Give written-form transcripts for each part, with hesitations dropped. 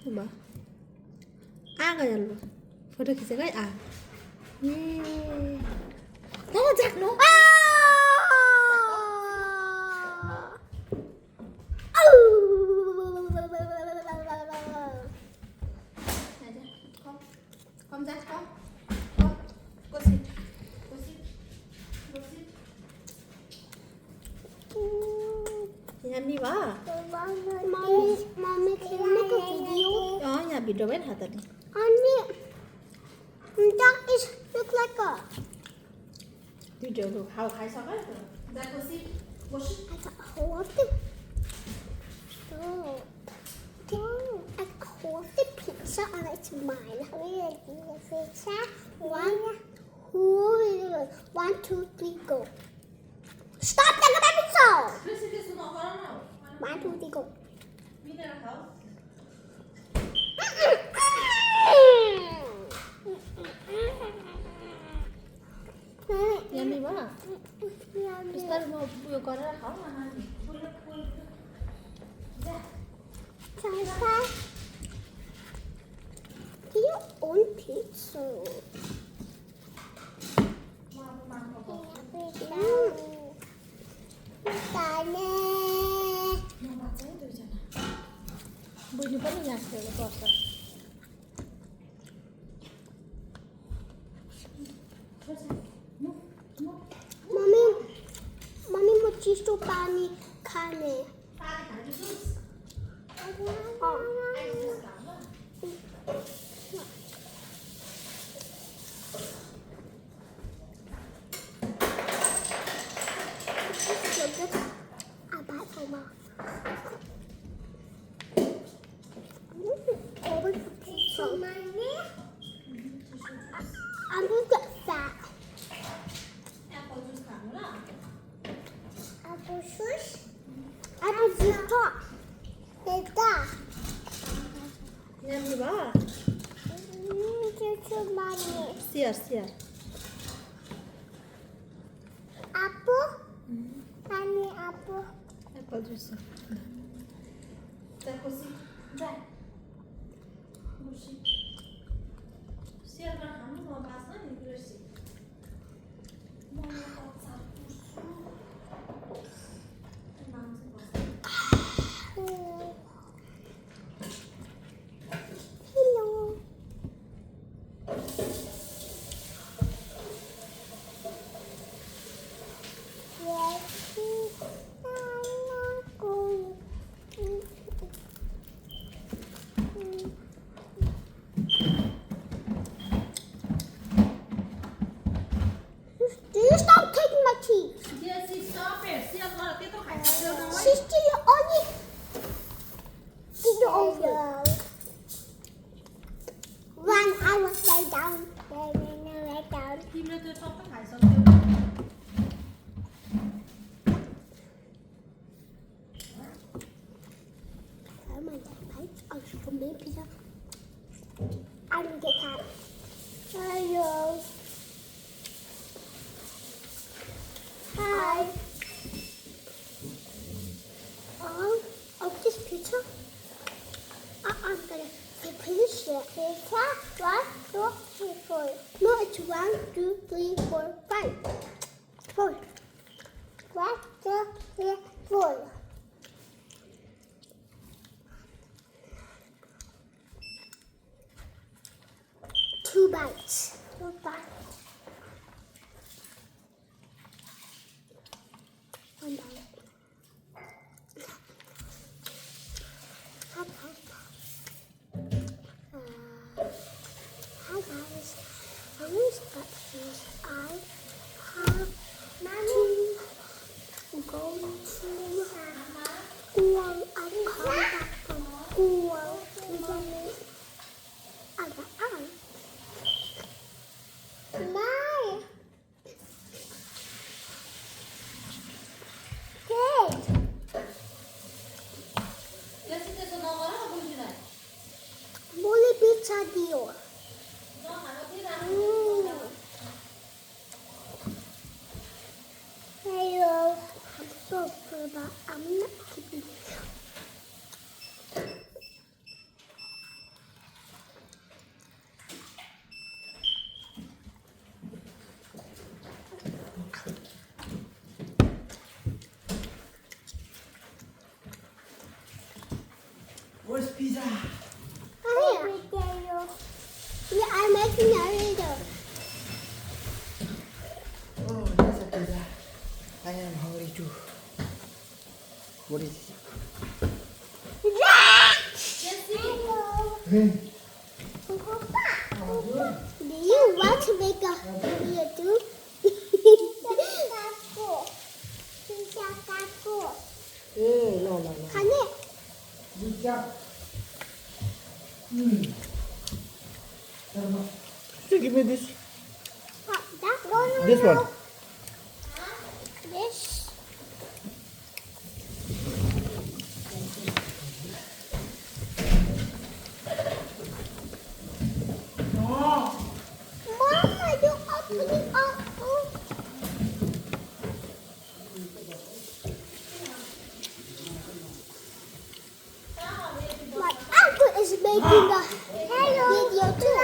봐. 아가 열로. 포토 기세가 아. 예. 너무 작노? Con ra con. Cô xin. Cô xin. Cô xin. Yummy ba? Mommy, can you make a video? Oh, yeah, video bên hả tadi? Honey, that is look like a. Video được hao khai sao hết rồi. Ra cô xin. Cô xin. I got a hold of the. I hold the pizza and it's mine. Pizza. One, two, three, go. Stop the pizza. One, two, three, go. Yummy ba? Ustaz mau buat kau dah kau mana? Salsa. Do you own pizza? Bunyi apa nih ya? Puasa. Mommy, mau cheese to pani खाने. I'm gonna get fat. Apple juice. Apple juice top. That. Yummy ba? Mommy. Siar. Apple. Honey, apple. Apple juice. Dah kursi. Dah. Kursi. Siar kan kamu mau pasang di kursi. Mau pasang kursi. Tenang sih. Hello. Do you stop taking my cheese? Yes, stop it. Siar kalau kita khai satu Sister, you only. Did you over? When I was lay down. Lay down. Kim lên tôi không có khai satu. I'm going to bite of some pizza. I'm going to get that. Hello. Hi. Of this pizza, I'm gonna finish it. Pizza, 1, 2, 3, 4. No, it's 1, 2, 3, 4, 5. 4. 1, 2, 3, 4. Two bites. 2 bites. 1 bite. Hi guys. I'm going to start this. I have to go to school. I come back from school. Bye. Good. Boleh pizza dia. Hello. I'm so sorry, but I'm not keeping. Here. Yeah, I'm making a video. Oh, that's a pizza. I am hungry too. What is it? Hey. Do you want to make a video too? Hey, no. Can it? Pizza. So give me this. That one? This one. This. Mama, you open it up. My uncle is making a video too.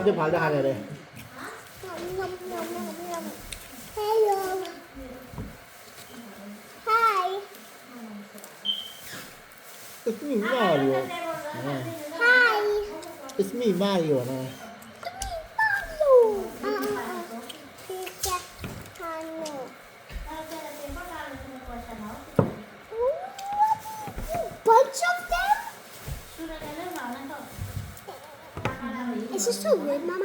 Cái phải là này đây. Hello. Hi. It's me Mario. Hi. It's me Mario này. Pizza. Bunch of them? Is this so weird, Mama?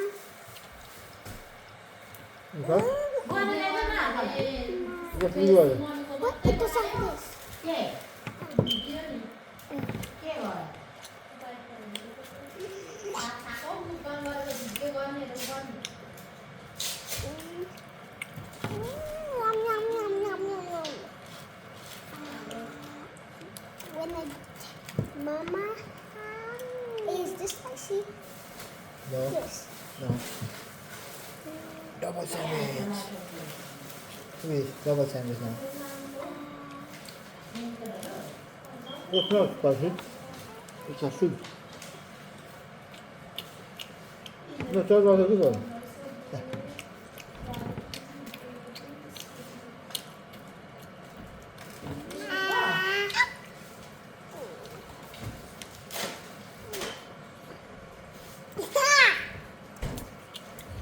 Okay. What do you want? What? It does like this. Mama, is this spicy? No. Yes. No. Double sandwich. Wait, double sandwich now. It's not spicy. It's a soup. No, try this one.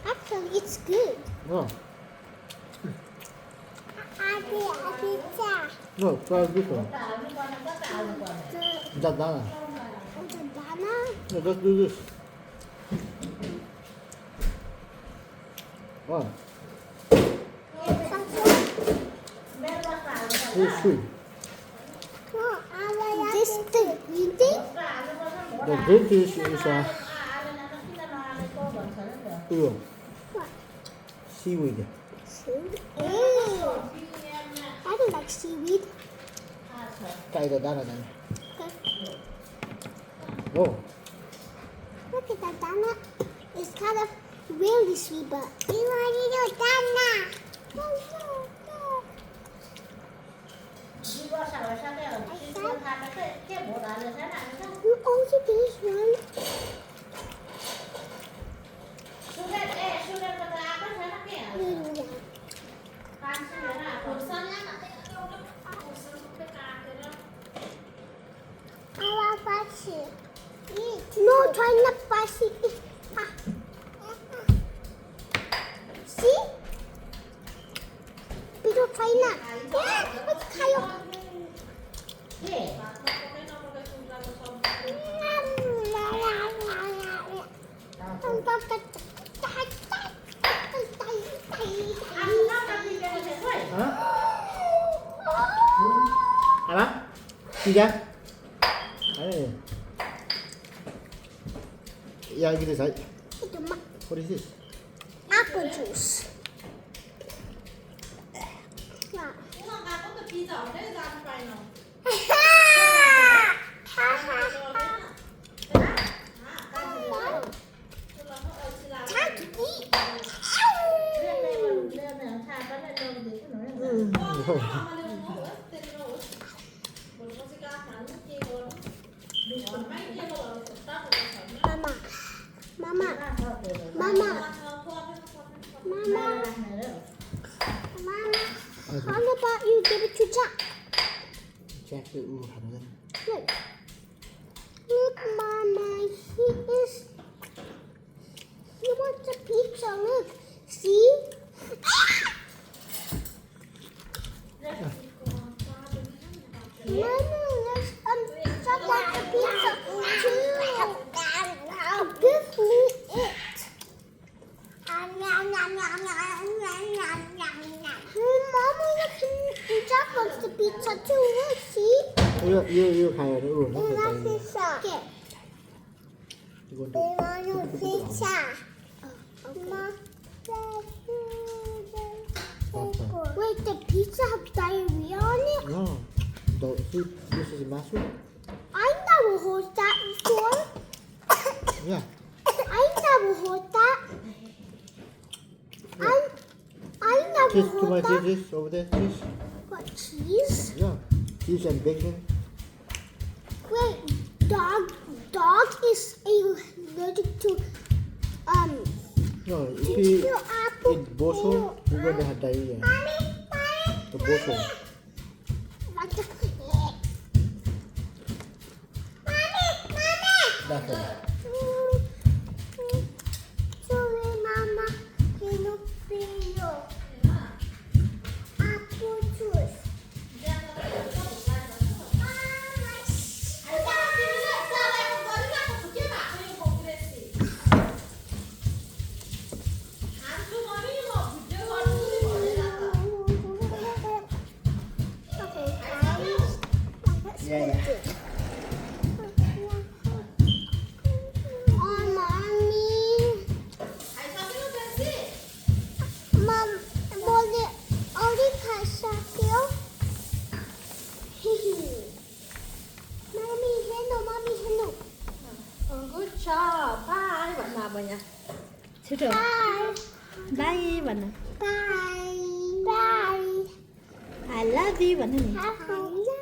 Actually, it's good. No. Pizza. No, try this one. That done. Banana. No, let's do this. One. It's sweet. This the green thing? The green fish is seaweed. Seaweed. Ew. I don't like seaweed. Try the dana then. Okay. Oh, Look at that dana. It's kind of really sweet, but you want to do dana. No. You only finish one. No, try not spicy. See? Pero try not. Yeah, it's kind of. Apa? Tiga? Ayo. Ya gitu saja. Itu mah What is this? apple juice. How about you give it to Jack? Jack tự hẳn lên. Look, Mama, he wants a pizza, look. See? Mama, let's Jack wants a pizza too. Give me it. Hey, Mama, look, Jack wants the pizza too. Look, see? You hay rồi, nó uổng nó We phải want pizza. We want pizza. Wait, the pizza have diarrhea on it? No, this is mushroom. I never heard that before. Yeah. I never heard that. I never Cheese, too heard much that. cheese over there, cheese. What, cheese? Yeah, cheese and bacon. Wait, dog is allergic to No, if to you apple. eat boso, you're going to have diarrhea. The boso. That's right. Sorry, Mama. Apple juice. Yeah. Good job. Bye bạn nào vậy nhỉ? Chưa được. Bye bạn nào. Bye. Bye. I love you bạn này. I love